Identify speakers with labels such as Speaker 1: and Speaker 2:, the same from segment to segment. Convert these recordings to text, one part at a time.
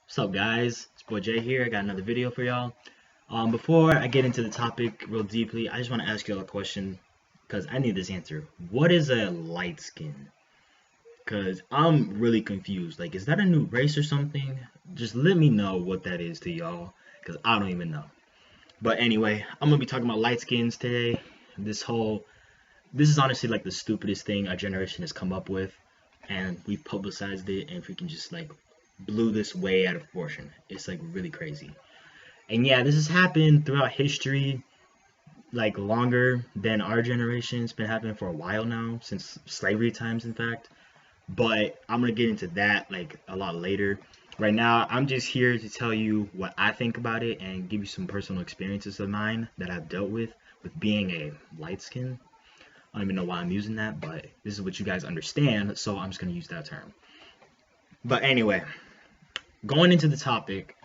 Speaker 1: What's up, guys? It's boy Jay here. I got another video for y'all. Before I get into the topic real deeply, I just want to ask y'all a question because I need this answer. What is a light skin? Because I'm really confused. Like, is that a new race or something? Just let me know what that is to y'all because I don't even know. But anyway, I'm gonna be talking about light skins today. This is honestly like the stupidest thing our generation has come up with, and we publicized it and freaking just like blew this way out of proportion. It's like really crazy. And yeah, this has happened throughout history, like longer than our generation. It's been happening for a while now, since slavery times, in fact. But I'm gonna get into that like a lot later. Right now, I'm just here to tell you what I think about it and give you some personal experiences of mine that I've dealt with being a light skin. I don't even know why I'm using that, but this is what you guys understand, so I'm just gonna use that term. But anyway, going into the topic,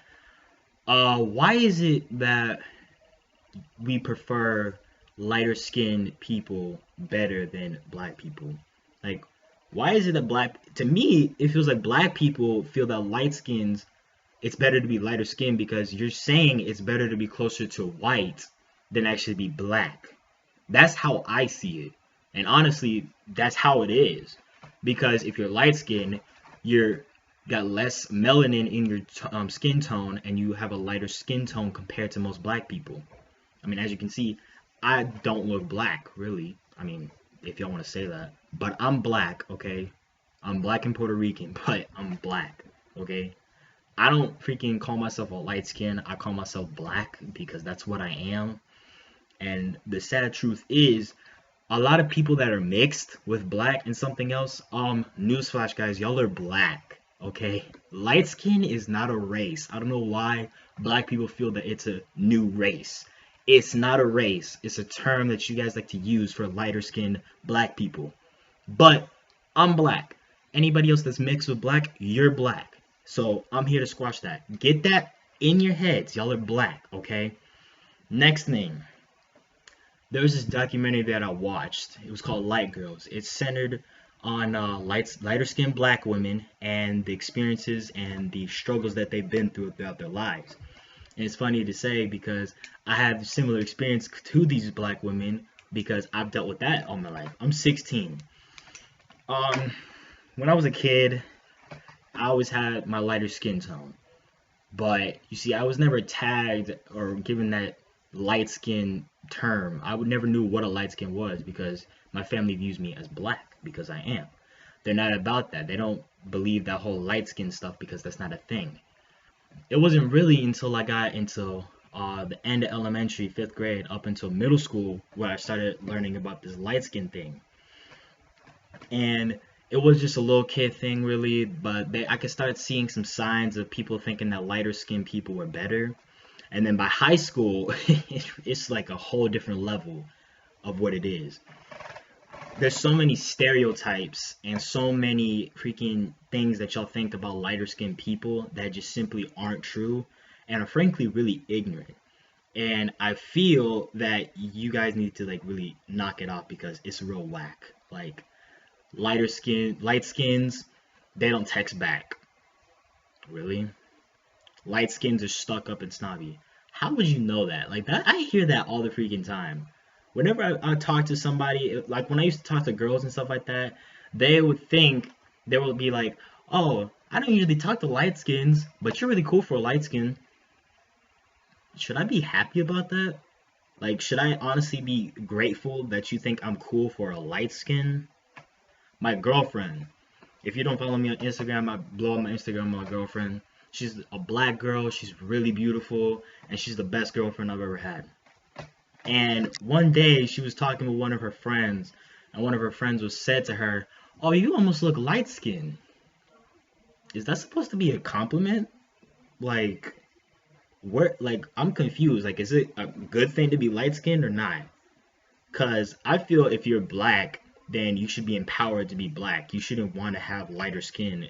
Speaker 1: why is it that we prefer lighter skinned people better than black people? Like, why is it that to me, it feels like black people feel that light skins, it's better to be lighter skinned because you're saying it's better to be closer to white than actually be black. That's how I see it. And honestly, that's how it is. Because if you're light skinned, you're got less melanin in your skin tone and you have a lighter skin tone compared to most black people. I mean, as you can see, I don't look black, really. I mean, if y'all want to say that. But I'm black, okay? I'm black and Puerto Rican, but I'm black, okay? I don't freaking call myself a light skin. I call myself black because that's what I am. And the sad truth is, a lot of people that are mixed with black and something else, newsflash, guys, y'all are black, okay? Light skin is not a race. I don't know why black people feel that it's a new race. It's not a race. It's a term that you guys like to use for lighter skinned black people. But I'm black. Anybody else that's mixed with black, you're black. So I'm here to squash that. Get that in your heads. Y'all are black, okay? Next thing. There was this documentary that I watched. It was called Light Girls. It's centered on lighter skinned black women and the experiences and the struggles that they've been through throughout their lives. And it's funny to say because I have similar experience to these black women because I've dealt with that all my life. I'm 16. Um, when I was a kid, I always had my lighter skin tone. But you see, I was never tagged or given that light skin term. I would never knew what a light skin was because my family views me as black because I am. They're not about that. They don't believe that whole light skin stuff because that's not a thing. It wasn't really until I got into the end of elementary, 5th grade, up until middle school, where I started learning about this light skin thing. And it was just a little kid thing, really, but I could start seeing some signs of people thinking that lighter skinned people were better. And then by high school, it's like a whole different level of what it is. There's so many stereotypes and so many freaking things that y'all think about lighter skinned people that just simply aren't true and are frankly really ignorant. And I feel that you guys need to like really knock it off because it's real whack. Like light skins, they don't text back. Really? Light skins are stuck up and snobby. How would you know that? Like that, I hear that all the freaking time. Whenever I talk to somebody, like when I used to talk to girls and stuff like that, they would be like, "Oh, I don't usually talk to light skins, but you're really cool for a light skin." Should I be happy about that? Like, should I honestly be grateful that you think I'm cool for a light skin? My girlfriend, if you don't follow me on Instagram, I blow up my Instagram on my girlfriend. She's a black girl, she's really beautiful, and she's the best girlfriend I've ever had. And one day she was talking with one of her friends, and one of her friends was said to her, "Oh, you almost look light skinned." Is that supposed to be a compliment? Like, I'm confused. Like, is it a good thing to be light skinned or not? Because I feel if you're black, then you should be empowered to be black. You shouldn't want to have lighter skin.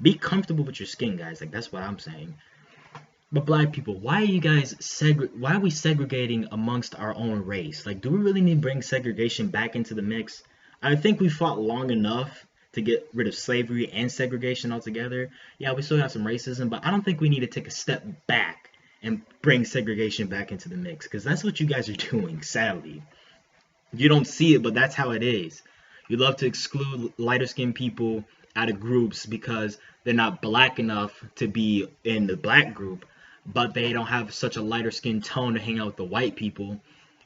Speaker 1: Be comfortable with your skin, guys. Like, that's what I'm saying. But black people, why are we segregating amongst our own race? Like, do we really need to bring segregation back into the mix? I think we fought long enough to get rid of slavery and segregation altogether. Yeah, we still have some racism, but I don't think we need to take a step back and bring segregation back into the mix, because that's what you guys are doing, sadly. You don't see it, but that's how it is. You love to exclude lighter skinned people out of groups because they're not black enough to be in the black group, but they don't have such a lighter skin tone to hang out with the white people.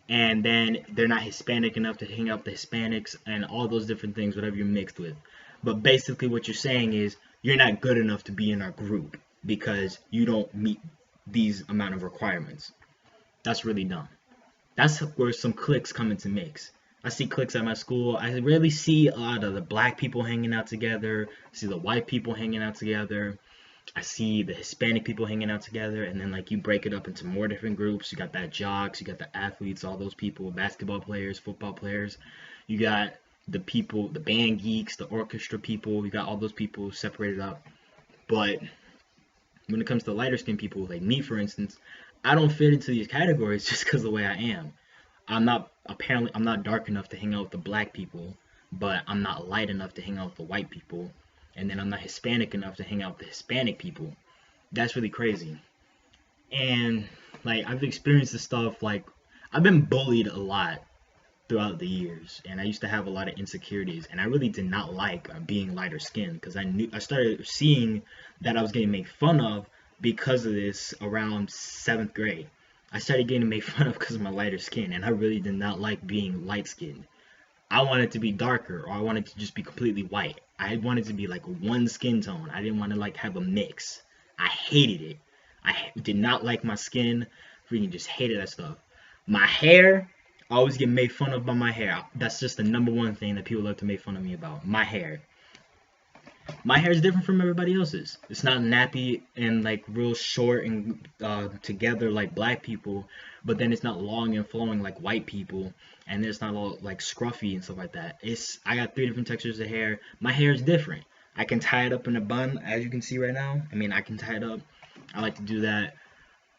Speaker 1: And then they're not Hispanic enough to hang out with the Hispanics and all those different things, whatever you're mixed with. But basically what you're saying is you're not good enough to be in our group because you don't meet these amount of requirements. That's really dumb. That's where some cliques come into mix. I see cliques at my school. I rarely see a lot of the black people hanging out together. I see the white people hanging out together. I see the Hispanic people hanging out together, and then like you break it up into more different groups. You got that jocks, you got the athletes, all those people, basketball players, football players. You got the people, the band geeks, the orchestra people. You got all those people separated up. But when it comes to lighter skinned people, like me for instance, I don't fit into these categories just because of the way I am. I'm not dark enough to hang out with the black people, but I'm not light enough to hang out with the white people. And then I'm not Hispanic enough to hang out with the Hispanic people. That's really crazy. And like I've experienced this stuff, like I've been bullied a lot throughout the years, and I used to have a lot of insecurities, and I really did not like being lighter skinned because I started seeing that I was getting made fun of because of this around 7th grade. I started getting made fun of because of my lighter skin, and I really did not like being light skinned. I wanted to be darker, or I wanted to just be completely white. I wanted to be like one skin tone. I didn't want to like have a mix. I hated it. I did not like my skin. Freaking just hated that stuff. My hair, I always get made fun of by my hair. That's just the #1 thing that people love to make fun of me about. My hair. My hair is different from everybody else's. It's not nappy and like real short and together like black people, but then it's not long and flowing like white people, and it's not all like scruffy and stuff like that. I got 3 different textures of hair. My hair is different. I can tie it up in a bun, as you can see right now. I mean, I can tie it up. I like to do that.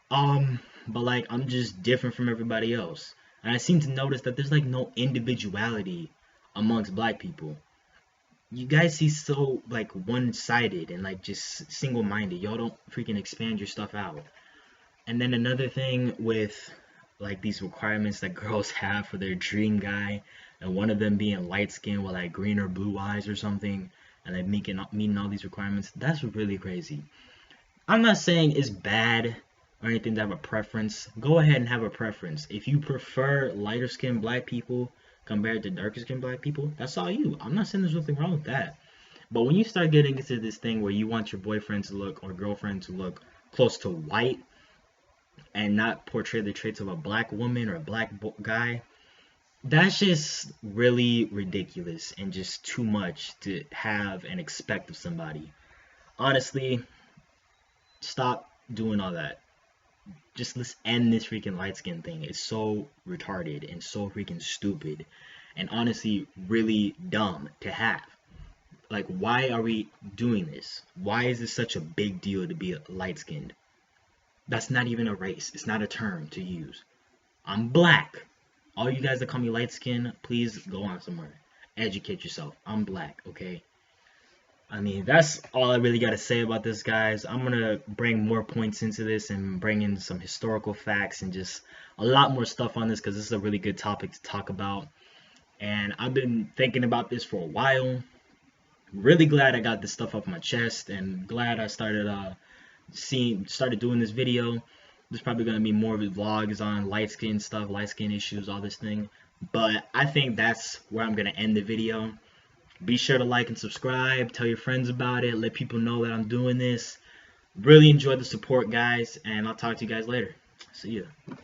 Speaker 1: But like I'm just different from everybody else, and I seem to notice that there's like no individuality amongst black people. You guys see so like one-sided and like just single-minded. Y'all don't freaking expand your stuff out. And then another thing with like these requirements that girls have for their dream guy, and one of them being light skin with like green or blue eyes or something, and like meeting all these requirements, that's really crazy. I'm not saying it's bad or anything to have a preference. Go ahead and have a preference. If you prefer lighter skinned black people compared to darker skinned black people, that's all you. I'm not saying there's nothing wrong with that. But when you start getting into this thing where you want your boyfriend to look or girlfriend to look close to white and not portray the traits of a black woman or a black guy, that's just really ridiculous and just too much to have and expect of somebody. Honestly, stop doing all that. Just let's end this freaking light skin thing. It's so retarded and so freaking stupid, and honestly really dumb to have. Like, why are we doing this? Why is this such a big deal to be light skinned? That's not even a race. It's not a term to use. I'm black. All you guys that call me light skin, please go on somewhere. Educate yourself. I'm black, okay? I mean, that's all I really got to say about this, guys. I'm going to bring more points into this and bring in some historical facts and just a lot more stuff on this because this is a really good topic to talk about. And I've been thinking about this for a while. Really glad I got this stuff off my chest, and glad I started doing this video. There's probably going to be more vlogs on light skin stuff, light skin issues, all this thing. But I think that's where I'm going to end the video. Be sure to like and subscribe, tell your friends about it, let people know that I'm doing this. Really enjoy the support, guys, and I'll talk to you guys later. See ya.